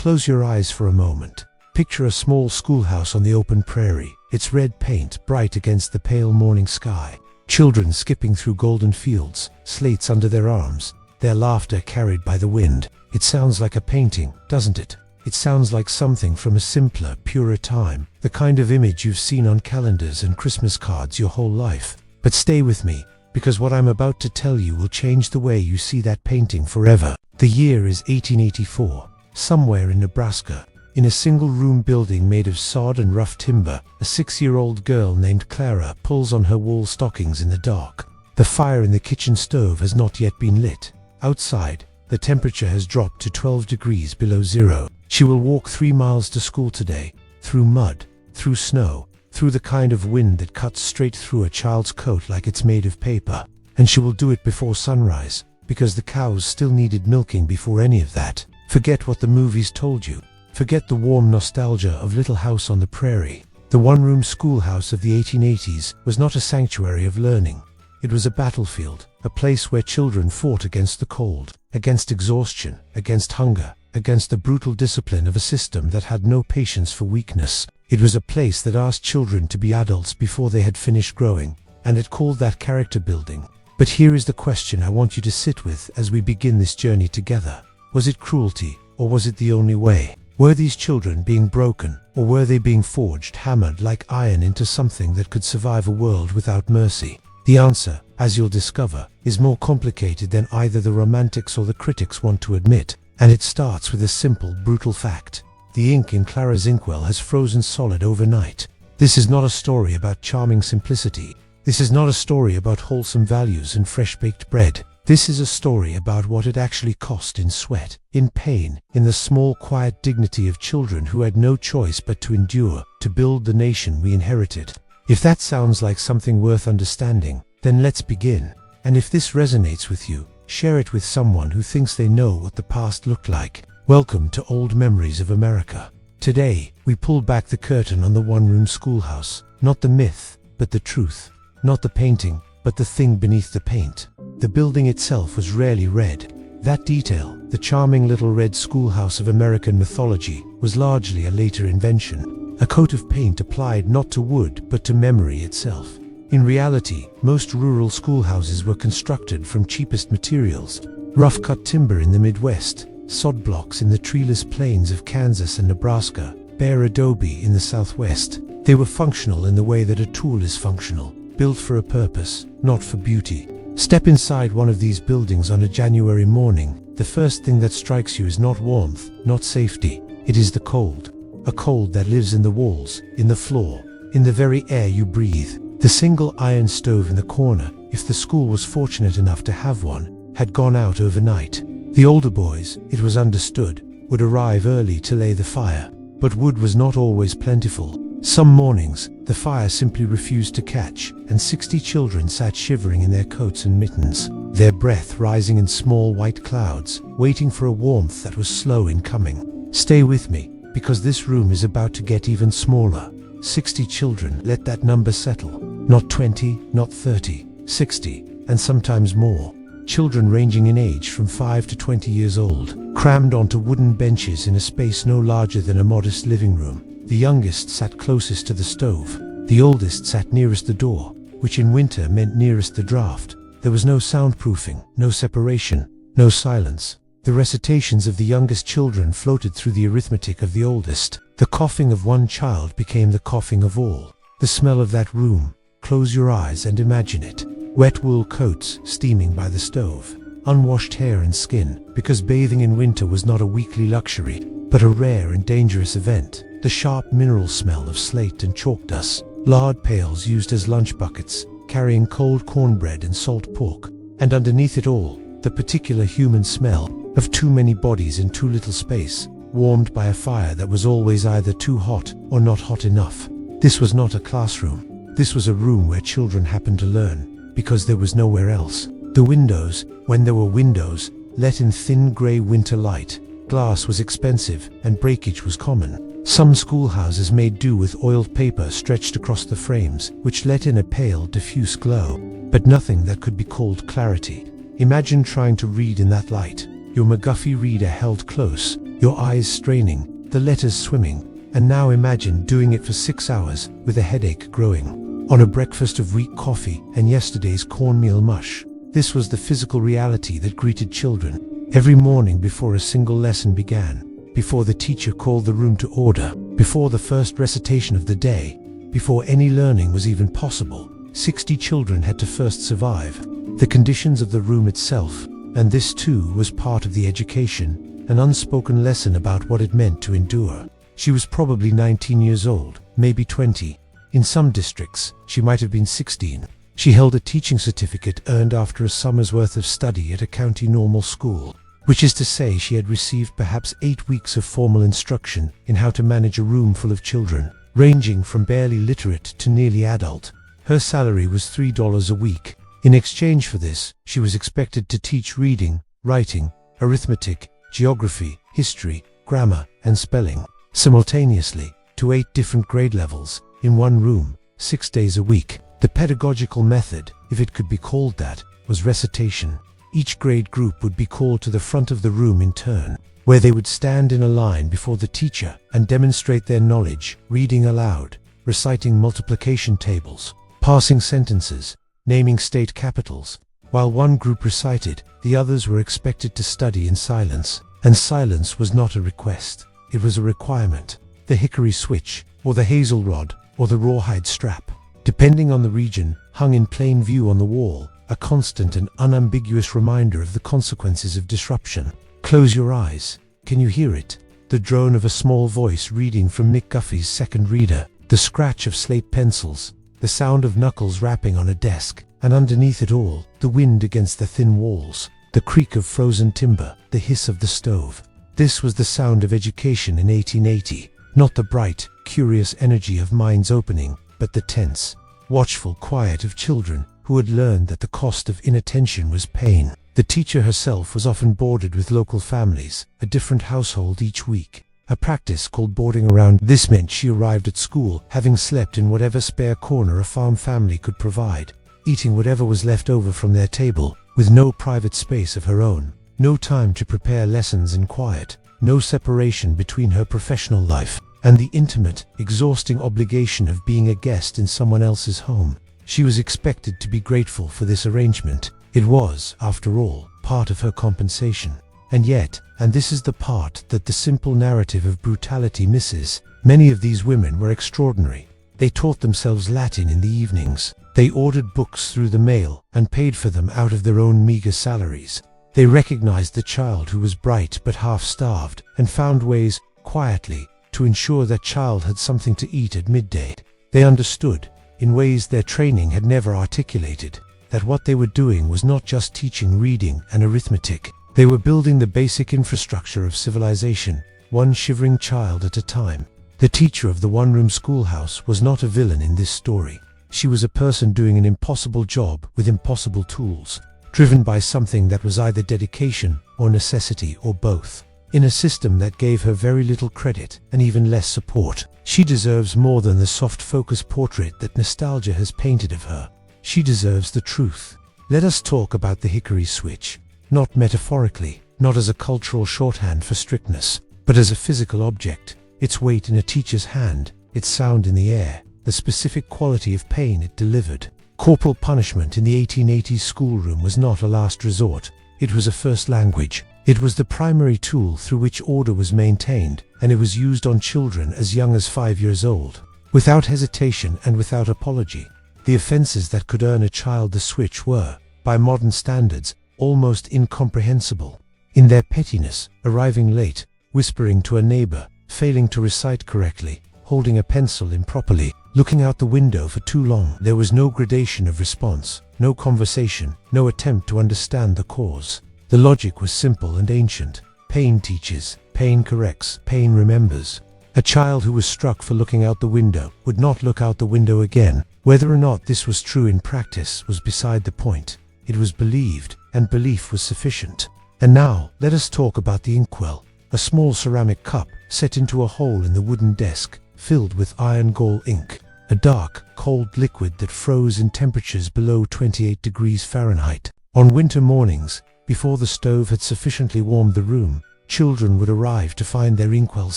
Close your eyes for a moment. Picture a small schoolhouse on the open prairie, its red paint bright against the pale morning sky. Children skipping through golden fields, slates under their arms, their laughter carried by the wind. It sounds like a painting, doesn't it? It sounds like something from a simpler, purer time, the kind of image you've seen on calendars and Christmas cards your whole life. But stay with me, because what I'm about to tell you will change the way you see that painting forever. The year is 1884. Somewhere in Nebraska, in a single-room building made of sod and rough timber, a 6-year-old girl named Clara pulls on her wool stockings in the dark. The fire in the kitchen stove has not yet been lit. Outside, the temperature has dropped to 12 degrees below zero. She will walk 3 miles to school today, through mud, through snow, through the kind of wind that cuts straight through a child's coat like it's made of paper. And she will do it before sunrise, because the cows still needed milking before any of that. Forget what the movies told you. Forget the warm nostalgia of Little House on the Prairie. The one-room schoolhouse of the 1880s was not a sanctuary of learning. It was a battlefield, a place where children fought against the cold, against exhaustion, against hunger, against the brutal discipline of a system that had no patience for weakness. It was a place that asked children to be adults before they had finished growing, and it called that character building. But here is the question I want you to sit with as we begin this journey together. Was it cruelty, or was it the only way? Were these children being broken, or were they being forged, hammered like iron into something that could survive a world without mercy? The answer, as you'll discover, is more complicated than either the romantics or the critics want to admit, and it starts with a simple, brutal fact. The ink in Clara's inkwell has frozen solid overnight. This is not a story about charming simplicity. This is not a story about wholesome values and fresh-baked bread. This is a story about what it actually cost in sweat, in pain, in the small, quiet dignity of children who had no choice but to endure, to build the nation we inherited. If that sounds like something worth understanding, then let's begin. And if this resonates with you, share it with someone who thinks they know what the past looked like. Welcome to Old Memories of America. Today, we pull back the curtain on the one-room schoolhouse. Not the myth, but the truth. Not the painting, but the thing beneath the paint. The building itself was rarely red. That detail, the charming little red schoolhouse of American mythology, was largely a later invention. A coat of paint applied not to wood, but to memory itself. In reality, most rural schoolhouses were constructed from cheapest materials. Rough-cut timber in the Midwest, sod blocks in the treeless plains of Kansas and Nebraska, bare adobe in the Southwest. They were functional in the way that a tool is functional, built for a purpose, not for beauty. Step inside one of these buildings on a January morning. The first thing that strikes you is not warmth, not safety. It is the cold. A cold that lives in the walls, in the floor, in the very air you breathe. The single iron stove in the corner, if the school was fortunate enough to have one, had gone out overnight. The older boys, it was understood, would arrive early to lay the fire. But wood was not always plentiful. Some mornings, the fire simply refused to catch, and 60 children sat shivering in their coats and mittens, their breath rising in small white clouds, waiting for a warmth that was slow in coming. Stay with me, because this room is about to get even smaller. 60 children, let that number settle. Not 20, not 30, 60, and sometimes more. Children ranging in age from 5 to 20 years old, crammed onto wooden benches in a space no larger than a modest living room. The youngest sat closest to the stove. The oldest sat nearest the door, which in winter meant nearest the draft. There was no soundproofing, no separation, no silence. The recitations of the youngest children floated through the arithmetic of the oldest. The coughing of one child became the coughing of all. The smell of that room, close your eyes and imagine it. Wet wool coats steaming by the stove. Unwashed hair and skin, because bathing in winter was not a weekly luxury, but a rare and dangerous event. The sharp mineral smell of slate and chalk dust. Lard pails used as lunch buckets, carrying cold cornbread and salt pork. And underneath it all, the particular human smell of too many bodies in too little space, warmed by a fire that was always either too hot or not hot enough. This was not a classroom. This was a room where children happened to learn, because there was nowhere else. The windows, when there were windows, let in thin grey winter light. Glass was expensive, and breakage was common. Some schoolhouses made do with oiled paper stretched across the frames, which let in a pale, diffuse glow, but nothing that could be called clarity. Imagine trying to read in that light, your McGuffey reader held close, your eyes straining, the letters swimming. And now imagine doing it for 6 hours, with a headache growing, on a breakfast of weak coffee and yesterday's cornmeal mush. This was the physical reality that greeted children every morning before a single lesson began, before the teacher called the room to order, before the first recitation of the day, before any learning was even possible. 60 children had to first survive the conditions of the room itself, and this too was part of the education, an unspoken lesson about what it meant to endure. She was probably 19 years old, maybe 20. In some districts, she might have been 16. She held a teaching certificate earned after a summer's worth of study at a county normal school, which is to say she had received perhaps 8 weeks of formal instruction in how to manage a room full of children, ranging from barely literate to nearly adult. Her salary was $3 a week. In exchange for this, she was expected to teach reading, writing, arithmetic, geography, history, grammar, and spelling, simultaneously, to 8 different grade levels, in one room, 6 days a week. The pedagogical method, if it could be called that, was recitation. Each grade group would be called to the front of the room in turn, where they would stand in a line before the teacher and demonstrate their knowledge, reading aloud, reciting multiplication tables, passing sentences, naming state capitals. While one group recited, the others were expected to study in silence, and silence was not a request. It was a requirement. The hickory switch, or the hazel rod, or the rawhide strap, depending on the region, hung in plain view on the wall, a constant and unambiguous reminder of the consequences of disruption. Close your eyes. Can you hear it? The drone of a small voice reading from Nick Guffey's second reader, the scratch of slate pencils, the sound of knuckles rapping on a desk, and underneath it all, the wind against the thin walls, the creak of frozen timber, the hiss of the stove. This was the sound of education in 1880, not the bright, curious energy of minds opening, but the tense, watchful quiet of children who had learned that the cost of inattention was pain. The teacher herself was often boarded with local families, a different household each week, a practice called boarding around. This meant she arrived at school having slept in whatever spare corner a farm family could provide, eating whatever was left over from their table, with no private space of her own, no time to prepare lessons in quiet, no separation between her professional life and the intimate, exhausting obligation of being a guest in someone else's home. She was expected to be grateful for this arrangement. It was, after all, part of her compensation. And yet, and this is the part that the simple narrative of brutality misses, many of these women were extraordinary. They taught themselves Latin in the evenings. They ordered books through the mail and paid for them out of their own meager salaries. They recognized the child who was bright but half-starved and found ways, quietly, to ensure that child had something to eat at midday. They understood, in ways their training had never articulated, that what they were doing was not just teaching reading and arithmetic. They were building the basic infrastructure of civilization, one shivering child at a time. The teacher of the one-room schoolhouse was not a villain in this story. She was a person doing an impossible job with impossible tools, driven by something that was either dedication or necessity or both. In a system that gave her very little credit and even less support, she deserves more than the soft focus portrait that nostalgia has painted of her. She deserves the truth. Let us talk about the hickory switch, not metaphorically, not as a cultural shorthand for strictness, but as a physical object. Its weight in a teacher's hand, its sound in the air, the specific quality of pain it delivered. Corporal punishment in the 1880s schoolroom was not a last resort. It was a first language. It was the primary tool through which order was maintained, and it was used on children as young as 5 years old. Without hesitation and without apology, the offenses that could earn a child the switch were, by modern standards, almost incomprehensible. In their pettiness, arriving late, whispering to a neighbor, failing to recite correctly, holding a pencil improperly, looking out the window for too long. There was no gradation of response, no conversation, no attempt to understand the cause. The logic was simple and ancient. Pain teaches, pain corrects, pain remembers. A child who was struck for looking out the window would not look out the window again. Whether or not this was true in practice was beside the point. It was believed, and belief was sufficient. And now, let us talk about the inkwell, a small ceramic cup set into a hole in the wooden desk, filled with iron gall ink, a dark, cold liquid that froze in temperatures below 28 degrees Fahrenheit. On winter mornings, before the stove had sufficiently warmed the room, children would arrive to find their inkwells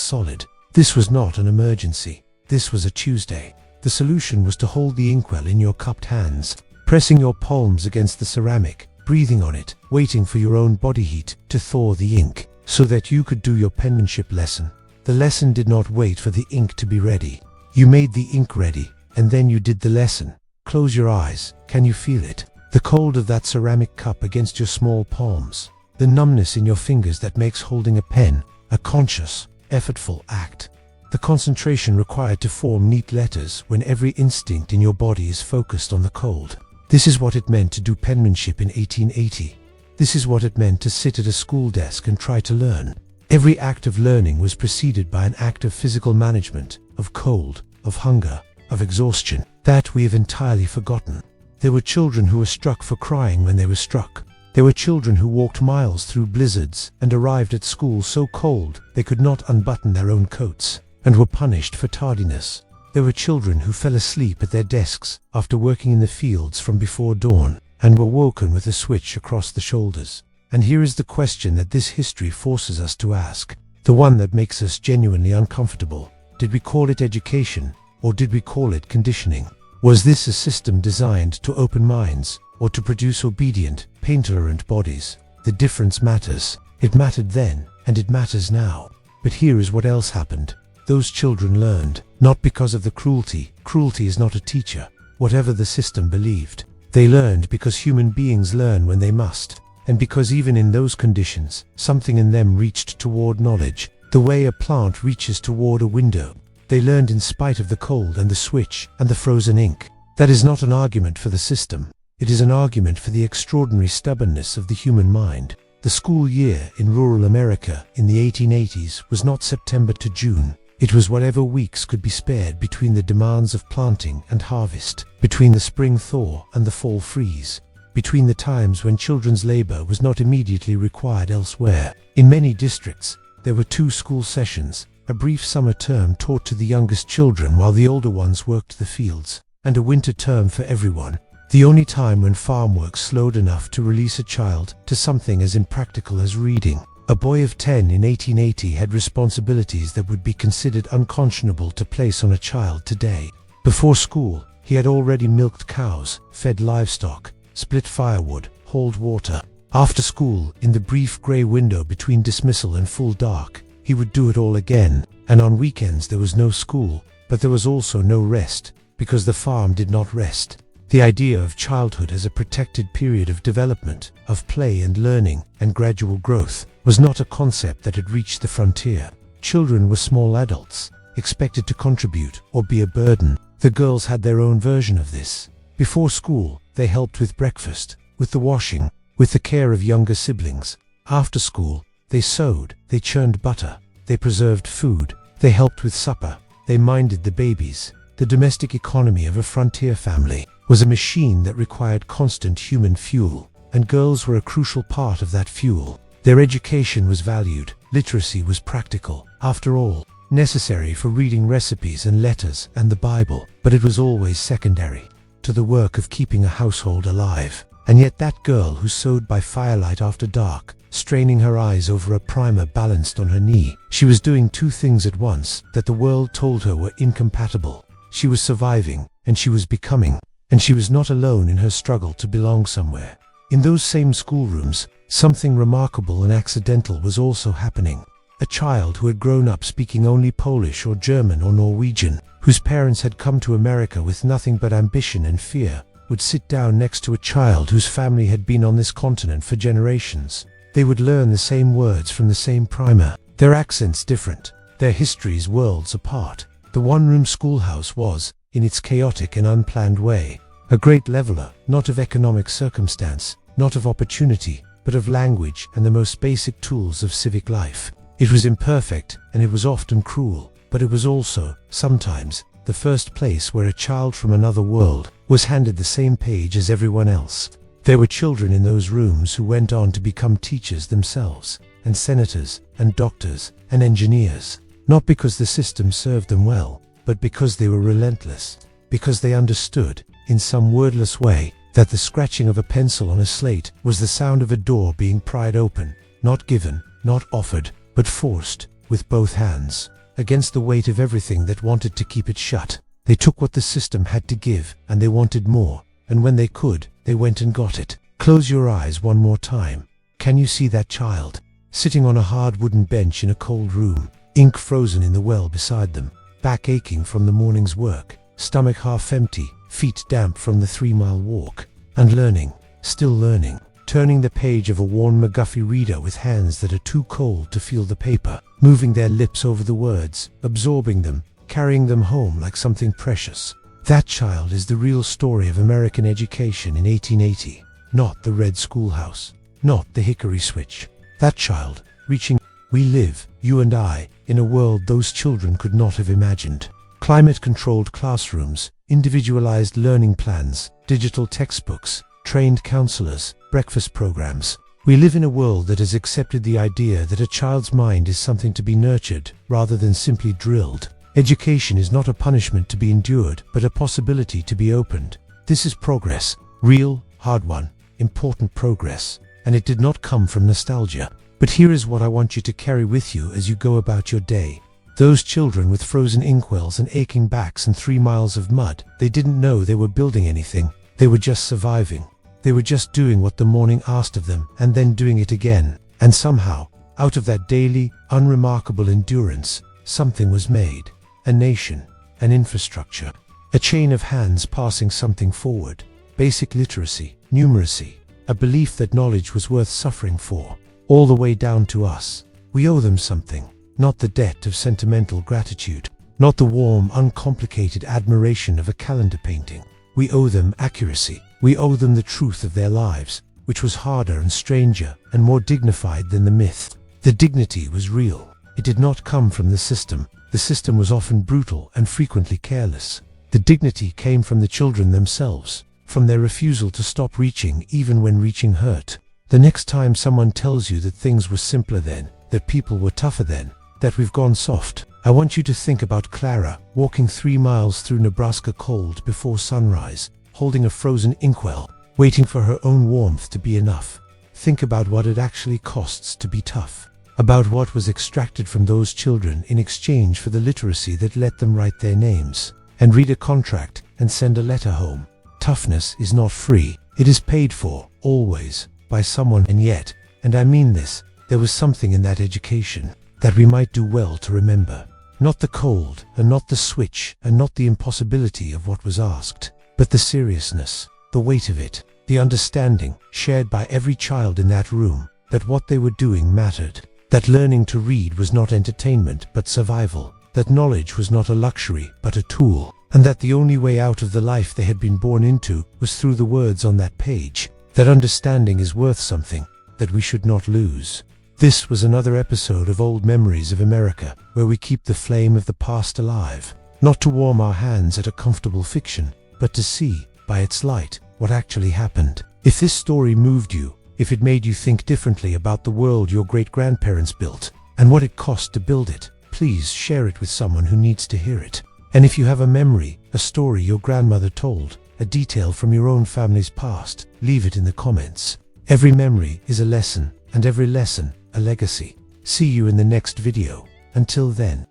solid. This was not an emergency. This was a Tuesday. The solution was to hold the inkwell in your cupped hands, pressing your palms against the ceramic, breathing on it, waiting for your own body heat to thaw the ink, so that you could do your penmanship lesson. The lesson did not wait for the ink to be ready. You made the ink ready, and then you did the lesson. Close your eyes. Can you feel it? The cold of that ceramic cup against your small palms. The numbness in your fingers that makes holding a pen a conscious, effortful act. The concentration required to form neat letters when every instinct in your body is focused on the cold. This is what it meant to do penmanship in 1880. This is what it meant to sit at a school desk and try to learn. Every act of learning was preceded by an act of physical management, of cold, of hunger, of exhaustion. That we have entirely forgotten. There were children who were struck for crying when they were struck. There were children who walked miles through blizzards and arrived at school so cold they could not unbutton their own coats, and were punished for tardiness. There were children who fell asleep at their desks after working in the fields from before dawn, and were woken with a switch across the shoulders. And here is the question that this history forces us to ask, the one that makes us genuinely uncomfortable. Did we call it education, or did we call it conditioning? Was this a system designed to open minds, or to produce obedient, pain-tolerant bodies? The difference matters. It mattered then, and it matters now. But here is what else happened. Those children learned, not because of the cruelty. Cruelty is not a teacher, whatever the system believed. They learned because human beings learn when they must, and because even in those conditions, something in them reached toward knowledge, the way a plant reaches toward a window. They learned in spite of the cold and the switch and the frozen ink. That is not an argument for the system. It is an argument for the extraordinary stubbornness of the human mind. The school year in rural America in the 1880s was not September to June. It was whatever weeks could be spared between the demands of planting and harvest, between the spring thaw and the fall freeze, between the times when children's labor was not immediately required elsewhere. In many districts, there were 2 school sessions, a brief summer term taught to the youngest children while the older ones worked the fields, and a winter term for everyone. The only time when farm work slowed enough to release a child to something as impractical as reading. A boy of 10 in 1880 had responsibilities that would be considered unconscionable to place on a child today. Before school, he had already milked cows, fed livestock, split firewood, hauled water. After school, in the brief grey window between dismissal and full dark, he would do it all again. And on weekends there was no school, but there was also no rest, because the farm did not rest. The idea of childhood as a protected period of development, of play and learning and gradual growth, was not a concept that had reached the frontier. Children were small adults, expected to contribute or be a burden. The girls had their own version of this. Before school, they helped with breakfast, with the washing, with the care of younger siblings. After school, they sewed, they churned butter, they preserved food, they helped with supper, they minded the babies. The domestic economy of a frontier family was a machine that required constant human fuel, and girls were a crucial part of that fuel. Their education was valued, literacy was practical, after all, necessary for reading recipes and letters and the Bible, but it was always secondary to the work of keeping a household alive. And yet that girl who sewed by firelight after dark, straining her eyes over a primer balanced on her knee, she was doing 2 things at once that the world told her were incompatible. She was surviving, and she was becoming, and she was not alone in her struggle to belong somewhere. In those same schoolrooms, something remarkable and accidental was also happening. A child who had grown up speaking only Polish or German or Norwegian, whose parents had come to America with nothing but ambition and fear, would sit down next to a child whose family had been on this continent for generations. They would learn the same words from the same primer, their accents different, their histories worlds apart. The one-room schoolhouse was, in its chaotic and unplanned way, a great leveler, not of economic circumstance, not of opportunity, but of language and the most basic tools of civic life. It was imperfect, and it was often cruel, but it was also, sometimes, the first place where a child from another world was handed the same page as everyone else. There were children in those rooms who went on to become teachers themselves, and senators, and doctors, and engineers, not because the system served them well, but because they were relentless, because they understood, in some wordless way, that the scratching of a pencil on a slate was the sound of a door being pried open, not given, not offered, but forced, with both hands, against the weight of everything that wanted to keep it shut. They took what the system had to give, and they wanted more, and when they could, they went and got it. Close your eyes one more time. Can you see that child? Sitting on a hard wooden bench in a cold room, ink frozen in the well beside them, back aching from the morning's work, stomach half empty, feet damp from the 3-mile walk, and learning, still learning, turning the page of a worn McGuffey reader with hands that are too cold to feel the paper, moving their lips over the words, absorbing them, carrying them home like something precious. That child is the real story of American education in 1880, not the red schoolhouse, not the hickory switch. That child, reaching. We live, you and I, in a world those children could not have imagined. Climate-controlled classrooms, individualized learning plans, digital textbooks, trained counselors, breakfast programs. We live in a world that has accepted the idea that a child's mind is something to be nurtured rather than simply drilled. Education is not a punishment to be endured, but a possibility to be opened. This is progress, real, hard one, important progress, and it did not come from nostalgia. But here is what I want you to carry with you as you go about your day. Those children with frozen inkwells and aching backs and 3 miles of mud, they didn't know they were building anything. They were just surviving. They were just doing what the morning asked of them, and then doing it again. And somehow, out of that daily, unremarkable endurance, something was made. A nation, an infrastructure, a chain of hands passing something forward. Basic literacy, numeracy, a belief that knowledge was worth suffering for, all the way down to us. We owe them something, not the debt of sentimental gratitude, not the warm, uncomplicated admiration of a calendar painting. We owe them accuracy. We owe them the truth of their lives, which was harder and stranger and more dignified than the myth. The dignity was real. It did not come from the system. The system was often brutal and frequently careless. The dignity came from the children themselves, from their refusal to stop reaching even when reaching hurt. The next time someone tells you that things were simpler then, that people were tougher then, that we've gone soft, I want you to think about Clara, walking 3 miles through Nebraska cold before sunrise, holding a frozen inkwell, waiting for her own warmth to be enough. Think about what it actually costs to be tough. About what was extracted from those children in exchange for the literacy that let them write their names, and read a contract, and send a letter home. Toughness is not free. It is paid for, always, by someone, and yet, and I mean this, there was something in that education that we might do well to remember. Not the cold, and not the switch, and not the impossibility of what was asked, but the seriousness, the weight of it, the understanding, shared by every child in that room, that what they were doing mattered. That learning to read was not entertainment but survival, that knowledge was not a luxury but a tool, and that the only way out of the life they had been born into was through the words on that page, that understanding is worth something, that we should not lose. This was another episode of Old Memories of America, where we keep the flame of the past alive, not to warm our hands at a comfortable fiction, but to see, by its light, what actually happened. If this story moved you, if it made you think differently about the world your great-grandparents built, and what it cost to build it, please share it with someone who needs to hear it. And if you have a memory, a story your grandmother told, a detail from your own family's past, leave it in the comments. Every memory is a lesson, and every lesson, a legacy. See you in the next video. Until then.